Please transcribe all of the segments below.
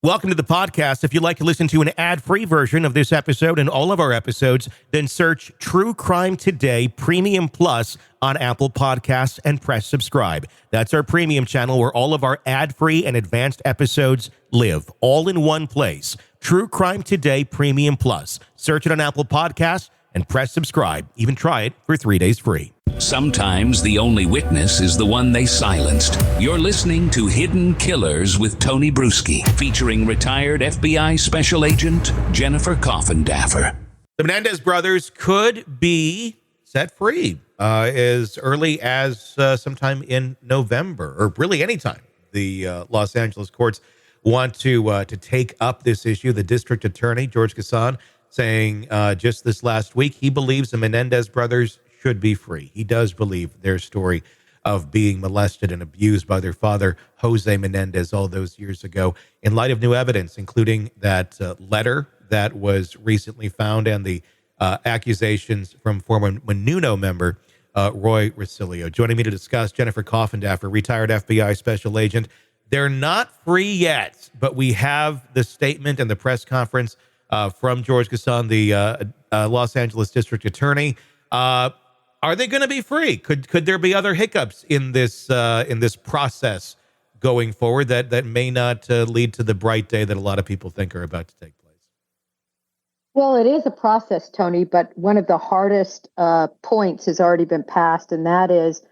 Welcome to the podcast. If you'd like to listen to an ad-free version of this episode and all of our episodes, then search True Crime Today Premium Plus on Apple Podcasts and press subscribe. That's our premium channel where all of our ad-free and advanced episodes live, all in one place. True Crime Today Premium Plus. Search it on Apple Podcasts and press subscribe. Even try it for 3 days free. Sometimes the only witness is the one they silenced. You're listening to Hidden Killers with Tony Brueski, featuring retired FBI Special Agent Jennifer Coffindaffer. The Menendez brothers could be set free as early as sometime in November, or really anytime. The Los Angeles courts want to take up this issue. The district attorney, George Gascón, saying just this last week, he believes the Menendez brothers should be free. He does believe their story of being molested and abused by their father, Jose Menendez, all those years ago, in light of new evidence, including that letter that was recently found and the accusations from former Menudo member, Roy Rosello. Joining me to discuss, Jennifer Coffindaffer, retired FBI Special Agent. They're not free yet, but we have the statement and the press conference from George Gascón, the Los Angeles District Attorney. Are they going to be free? Could there be other hiccups in this process going forward that may not lead to the bright day that a lot of people think are about to take place? Well, it is a process, Tony, but one of the hardest points has already been passed, and that is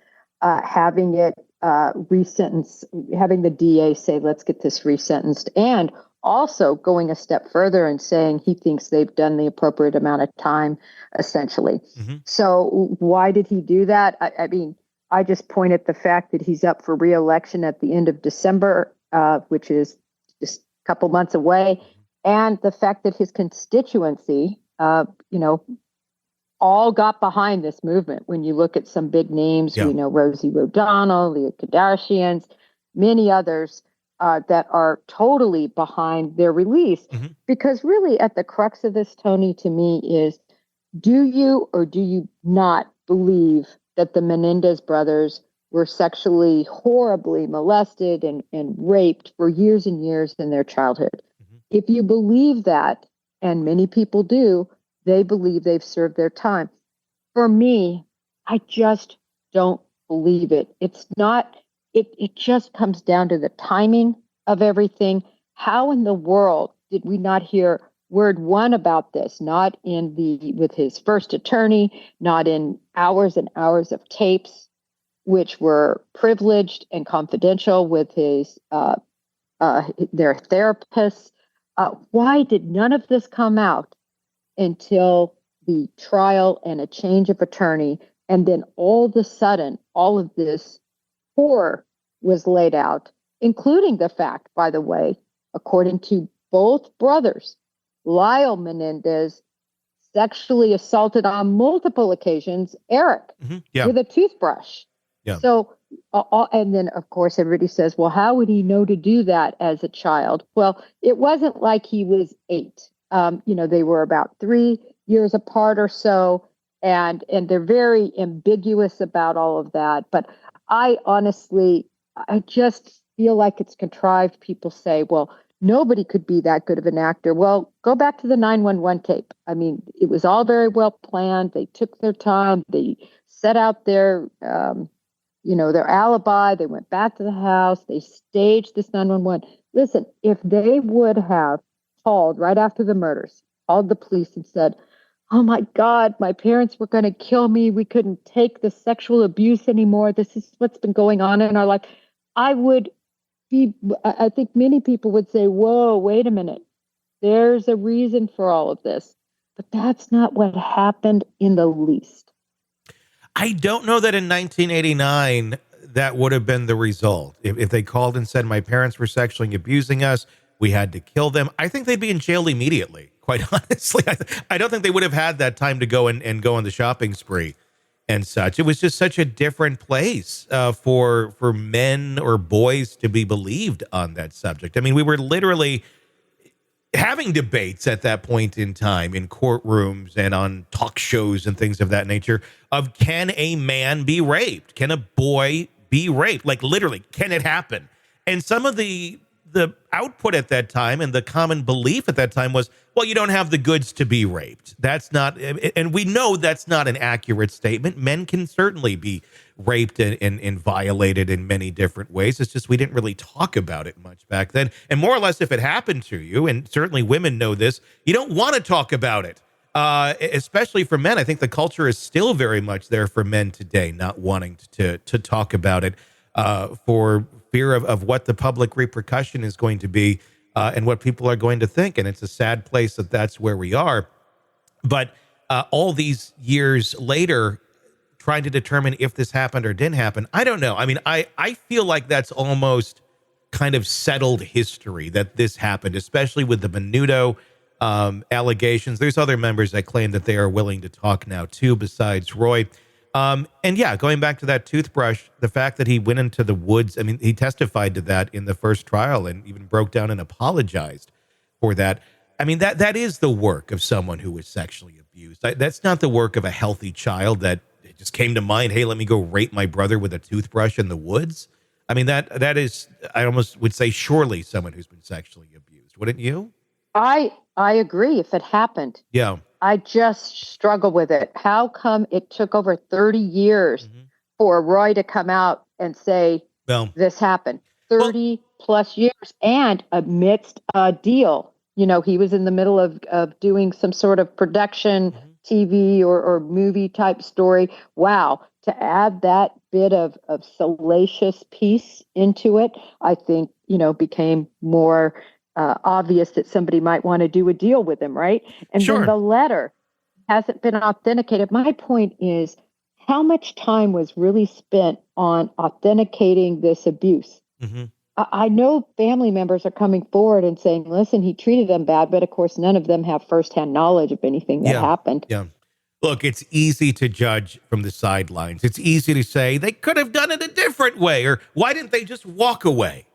having it resentenced, having the DA say, let's get this resentenced, and also going a step further and saying he thinks they've done the appropriate amount of time, essentially. Mm-hmm. So why did he do that? I mean, I just point at the fact that he's up for re-election at the end of December, which is just a couple months away, and the fact that his constituency, all got behind this movement. When you look at some big names, we know Rosie O'Donnell, the Kardashians, many others, that are totally behind their release. Mm-hmm. Because really at the crux of this, Tony, to me is, do you or do you not believe that the Menendez brothers were sexually horribly molested and raped for years and years in their childhood? Mm-hmm. If you believe that, and many people do, they believe they've served their time. For me, I just don't believe it. It's not... It just comes down to the timing of everything. How in the world did we not hear word one about this? Not with his first attorney, not in hours and hours of tapes, which were privileged and confidential with their therapists. Why did none of this come out until the trial and a change of attorney? And then all of a sudden, all of this horror was laid out, including the fact, by the way, according to both brothers, Lyle Menendez sexually assaulted on multiple occasions Eric with a toothbrush. Yeah. So, and then, of course, everybody says, well, how would he know to do that as a child? Well, it wasn't like he was 8. They were about 3 years apart or so, and they're very ambiguous about all of that. But I just feel like it's contrived. People say, well, nobody could be that good of an actor. Well, go back to the 911 tape. I mean, it was all very well planned. They took their time. They set out their alibi. They went back to the house. They staged this 911. Listen, if they would have called right after the murders, called the police and said, oh my God, my parents were going to kill me. We couldn't take the sexual abuse anymore. This is what's been going on in our life. I think many people would say, whoa, wait a minute. There's a reason for all of this. But that's not what happened in the least. I don't know that in 1989 that would have been the result. If they called and said, my parents were sexually abusing us, we had to kill them, I think they'd be in jail immediately, quite honestly. I don't think they would have had that time to go and go on the shopping spree and such. It was just such a different place for men or boys to be believed on that subject. I mean, we were literally having debates at that point in time in courtrooms and on talk shows and things of that nature of, can a man be raped? Can a boy be raped? Like, literally, can it happen? And some of the output at that time and the common belief at that time was, well, you don't have the goods to be raped. That's not, and we know that's not an accurate statement. Men can certainly be raped and violated in many different ways. It's just we didn't really talk about it much back then. And more or less, if it happened to you, and certainly women know this, you don't want to talk about it. Especially for men. I think the culture is still very much there for men today, not wanting to talk about it for fear of what the public repercussion is going to be and what people are going to think. And it's a sad place that that's where we are. But all these years later, trying to determine if this happened or didn't happen, I don't know. I mean, I feel like that's almost kind of settled history that this happened, especially with the Menudo allegations. There's other members that claim that they are willing to talk now too, besides Roy. And yeah, going back to that toothbrush, the fact that he went into the woods, I mean, he testified to that in the first trial and even broke down and apologized for that. I mean, that is the work of someone who was sexually abused. That's not the work of a healthy child that it just came to mind, hey, let me go rape my brother with a toothbrush in the woods. I mean, that is, I almost would say, surely someone who's been sexually abused. Wouldn't you? I agree if it happened. Yeah. I just struggle with it. How come it took over 30 years for Roy to come out and say this happened? 30 plus years and amidst a deal. You know, he was in the middle of doing some sort of production, TV or movie type story. Wow. To add that bit of salacious piece into it, I think, became more obvious that somebody might want to do a deal with him, right? And then the letter hasn't been authenticated. My point is, how much time was really spent on authenticating this abuse? I know family members are coming forward and saying, listen, he treated them bad, but of course, none of them have firsthand knowledge of anything that happened. Yeah. Look, it's easy to judge from the sidelines. It's easy to say they could have done it a different way, or why didn't they just walk away?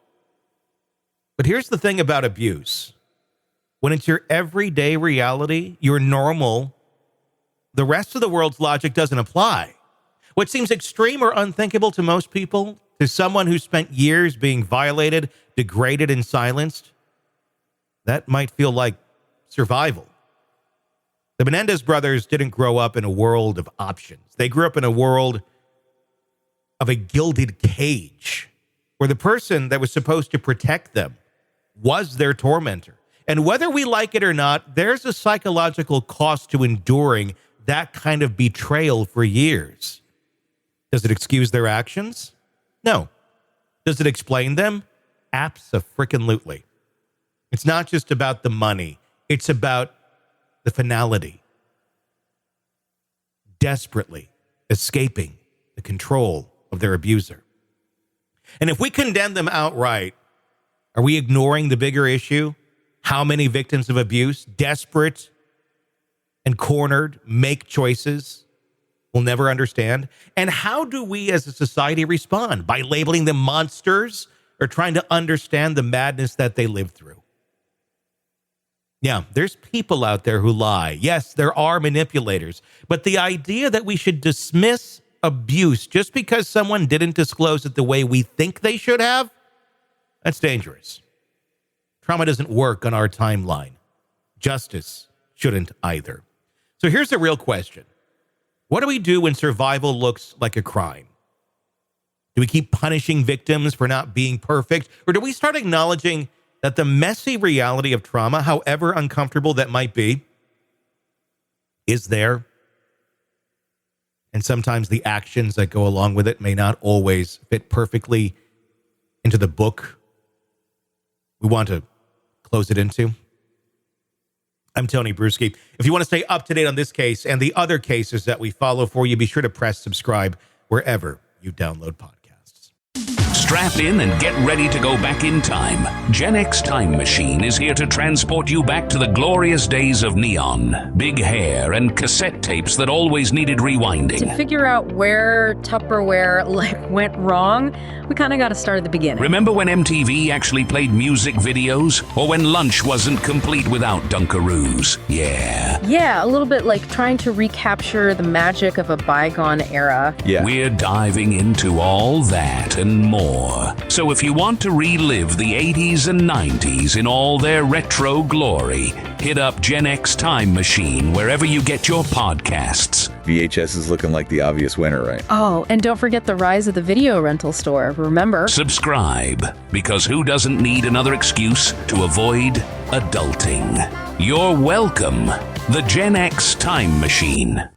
But here's the thing about abuse. When it's your everyday reality, your normal, the rest of the world's logic doesn't apply. What seems extreme or unthinkable to most people, to someone who spent years being violated, degraded, and silenced, that might feel like survival. The Menendez brothers didn't grow up in a world of options. They grew up in a world of a gilded cage where the person that was supposed to protect them was their tormentor. And whether we like it or not, there's a psychological cost to enduring that kind of betrayal for years. Does it excuse their actions? No. Does it explain them? Abso-frickin-lutely. It's not just about the money. It's about the finality. Desperately escaping the control of their abuser. And if we condemn them outright, are we ignoring the bigger issue? How many victims of abuse, desperate and cornered, make choices we'll never understand? And how do we as a society respond? By labeling them monsters or trying to understand the madness that they live through? Yeah, there's people out there who lie. Yes, there are manipulators. But the idea that we should dismiss abuse just because someone didn't disclose it the way we think they should have, that's dangerous. Trauma doesn't work on our timeline. Justice shouldn't either. So here's the real question. What do we do when survival looks like a crime? Do we keep punishing victims for not being perfect? Or do we start acknowledging that the messy reality of trauma, however uncomfortable that might be, is there? And sometimes the actions that go along with it may not always fit perfectly into the book we want to close it into. I'm Tony Brueski. If you want to stay up to date on this case and the other cases that we follow for you, be sure to press subscribe wherever you download podcasts. Strap in and get ready to go back in time. Gen X Time Machine is here to transport you back to the glorious days of neon, big hair, and cassette tapes that always needed rewinding. To figure out where Tupperware went wrong, we kind of got to start at the beginning. Remember when MTV actually played music videos? Or when lunch wasn't complete without Dunkaroos? Yeah, a little bit like trying to recapture the magic of a bygone era. We're diving into all that and more more. So if you want to relive the 80s and 90s in all their retro glory, hit up Gen X Time Machine wherever you get your podcasts. VHS is looking like the obvious winner, right? Oh, and don't forget the rise of the video rental store. Remember? Subscribe, because who doesn't need another excuse to avoid adulting? You're welcome. The Gen X Time Machine.